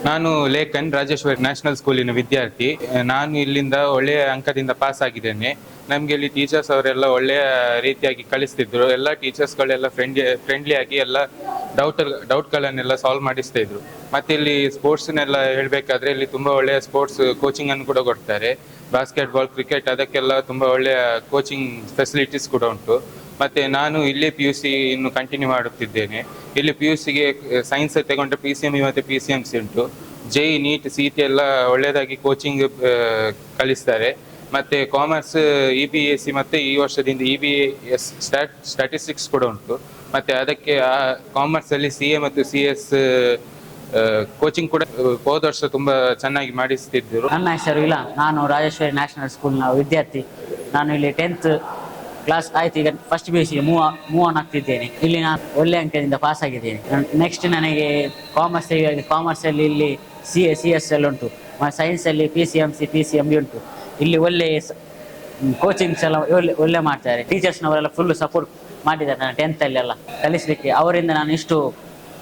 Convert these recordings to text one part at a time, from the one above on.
ನಾನು ಲೇಖನ್ ರಾಜೇಶ್ವರಿ ನ್ಯಾಷನಲ್ ಸ್ಕೂಲಿನ ವಿದ್ಯಾರ್ಥಿ. ನಾನು ಇಲ್ಲಿಂದ ಒಳ್ಳೆಯ ಅಂಕದಿಂದ ಪಾಸ್ ಆಗಿದ್ದೇನೆ. ನಮಗೆ ಇಲ್ಲಿ ಟೀಚರ್ಸ್ ಅವರೆಲ್ಲ ಒಳ್ಳೆಯ ರೀತಿಯಾಗಿ ಕಲಿಸ್ತಿದ್ರು. ಎಲ್ಲ ಟೀಚರ್ಸ್ಗಳೆಲ್ಲ ಫ್ರೆಂಡ್ಲಿ ಆಗಿ ಎಲ್ಲ ಡೌಟ್ಗಳನ್ನೆಲ್ಲ ಸಾಲ್ವ್ ಮಾಡಿಸ್ತಾ ಇದ್ರು. ಮತ್ತೆ ಇಲ್ಲಿ ಸ್ಪೋರ್ಟ್ಸ್ನೆಲ್ಲ ಹೇಳಬೇಕಾದ್ರೆ ಇಲ್ಲಿ ತುಂಬ ಒಳ್ಳೆಯ ಸ್ಪೋರ್ಟ್ಸ್ ಕೋಚಿಂಗ್ ಅನ್ನು ಕೂಡ ಕೊಡ್ತಾರೆ. ಬಾಸ್ಕೆಟ್ಬಾಲ್, ಕ್ರಿಕೆಟ್ ಅದಕ್ಕೆಲ್ಲ ತುಂಬ ಒಳ್ಳೆಯ ಕೋಚಿಂಗ್ ಫೆಸಿಲಿಟೀಸ್ ಕೂಡ ಉಂಟು. ಮತ್ತೆ ನಾನು ಇಲ್ಲೇ PUC ಇನ್ನು ಕಂಟಿನ್ಯೂ ಮಾಡುತ್ತಿದ್ದೇನೆ. ಇಲ್ಲಿ PUCಗೆ ಸೈನ್ಸ್ ತಗೊಂಡ್ರೆ PCME ಮತ್ತು PCMC ಉಂಟು. JEE, NEET, CET ಎಲ್ಲ ಒಳ್ಳೆಯದಾಗಿ ಕೋಚಿಂಗ್ ಕಲಿಸ್ತಾರೆ. ಮತ್ತೆ ಕಾಮರ್ಸ್ EBAC ಮತ್ತೆ ಈ ವರ್ಷದಿಂದ EBS ಸ್ಟ್ಯಾಟಿಸ್ಟಿಕ್ಸ್ ಕೂಡ ಉಂಟು. ಮತ್ತೆ ಅದಕ್ಕೆ ಕಾಮರ್ಸ್ ಅಲ್ಲಿ CA ಮತ್ತು CS ಕೋಚಿಂಗ್ ಕೂಡ ಹೋದ ವರ್ಷ ತುಂಬಾ ಚೆನ್ನಾಗಿ ಮಾಡಿಸ್ತಿದ್ರು. ನನ್ನ ಹೆಸರು ಇಲ್ಲ, ನಾನು ರಾಜೇಶ್ವರಿ ನ್ಯಾಷನಲ್ ಸ್ಕೂಲ್ನ ವಿದ್ಯಾರ್ಥಿ. ನಾನು ಇಲ್ಲಿ 10th ಕ್ಲಾಸ್ ಆಯ್ತು, ಈಗ ಫಸ್ಟ್ PUC ಮೂವ್ ಆನ್ ಆಗ್ತಿದ್ದೇನೆ. ಇಲ್ಲಿ ನಾನು ಒಳ್ಳೆ ಅಂಕದಿಂದ ಪಾಸ್ ಆಗಿದ್ದೇನೆ. ನೆಕ್ಸ್ಟ್ ನನಗೆ ಕಾಮರ್ಸಲ್ಲಿ ಇಲ್ಲಿ CA CS ಎಲ್ಲ ಉಂಟು. ಸೈನ್ಸಲ್ಲಿ PCMC PCMB ಉಂಟು. ಇಲ್ಲಿ ಒಳ್ಳೆ ಕೋಚಿಂಗ್ಸ್ ಎಲ್ಲ ಒಳ್ಳೆ ಮಾಡ್ತಾರೆ. ಟೀಚರ್ಸ್ನವರೆಲ್ಲ ಫುಲ್ ಸಪೋರ್ಟ್ ಮಾಡಿದ್ದಾರೆ ನಾನು 10th ಅಲ್ಲಿ ಎಲ್ಲ ಕಲಿಸಲಿಕ್ಕೆ. ಅವರಿಂದ ನಾನು ಇಷ್ಟು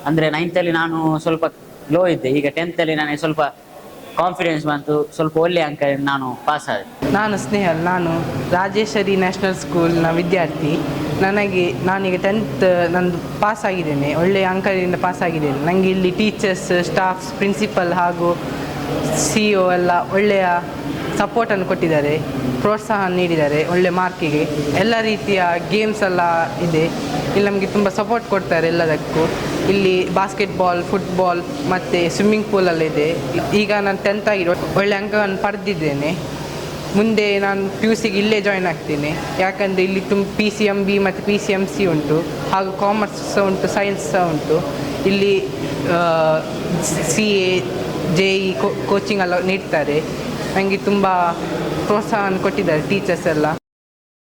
ಅಂದರೆ 9th ಅಲ್ಲಿ ನಾನು ಸ್ವಲ್ಪ ಲೋ ಇದ್ದೆ, ಈಗ 10th ಅಲ್ಲಿ ನನಗೆ ಸ್ವಲ್ಪ ಕಾನ್ಫಿಡೆನ್ಸ್ ಬಂತು, ಸ್ವಲ್ಪ ಒಳ್ಳೆ ಅಂಕ ನಾನು ಪಾಸ್ ಆದೆ. ನಾನು ಸ್ನೇಹಲ್, ನಾನು ರಾಜೇಶ್ವರಿ ನ್ಯಾಷನಲ್ ಸ್ಕೂಲ್ನ ವಿದ್ಯಾರ್ಥಿ. ನಾನೀಗ 10th ನಂದು ಪಾಸ್ ಆಗಿದ್ದೇನೆ, ಒಳ್ಳೆಯ ಅಂಕದಿಂದ ಪಾಸ್ ಆಗಿದ್ದೇನೆ. ನನಗೆ ಇಲ್ಲಿ ಟೀಚರ್ಸ್, ಸ್ಟಾಫ್ಸ್, ಪ್ರಿನ್ಸಿಪಲ್ ಹಾಗೂ CO ಎಲ್ಲ ಒಳ್ಳೆಯ ಸಪೋರ್ಟನ್ನು ಕೊಟ್ಟಿದ್ದಾರೆ, ಪ್ರೋತ್ಸಾಹ ನೀಡಿದ್ದಾರೆ. ಒಳ್ಳೆ ಮಾರ್ಕಿಗೆ ಎಲ್ಲ ರೀತಿಯ ಗೇಮ್ಸ್ ಎಲ್ಲ ಇದೆ. ಇಲ್ಲಿ ನಮಗೆ ತುಂಬ ಸಪೋರ್ಟ್ ಕೊಡ್ತಾರೆ ಎಲ್ಲದಕ್ಕೂ. ಇಲ್ಲಿ ಬಾಸ್ಕೆಟ್ಬಾಲ್, ಫುಟ್ಬಾಲ್ ಮತ್ತು ಸ್ವಿಮ್ಮಿಂಗ್ ಪೂಲೆಲ್ಲ ಇದೆ. ಈಗ ನಾನು 10th ಆಗಿ ಒಳ್ಳೆ ಅಂಕವನ್ನು ಪಡೆದಿದ್ದೇನೆ. ಮುಂದೆ ನಾನು PUCಗೆ ಇಲ್ಲೇ ಜಾಯ್ನ್ ಆಗ್ತೇನೆ. ಯಾಕಂದರೆ ಇಲ್ಲಿ ತುಂಬ PCMB ಮತ್ತು PCMC ಉಂಟು, ಹಾಗೂ ಕಾಮರ್ಸ್ ಸಹ ಉಂಟು, ಸೈನ್ಸ್ ಸಹ ಉಂಟು. ಇಲ್ಲಿ CA JEE ಕೋಚಿಂಗ್ ಎಲ್ಲ ನೀಡ್ತಾರೆ. ನನಗೆ ತುಂಬ ಪ್ರೋತ್ಸಾಹ ಕೊಟ್ಟಿದ್ದಾರೆ ಟೀಚರ್ಸ್ ಎಲ್ಲ.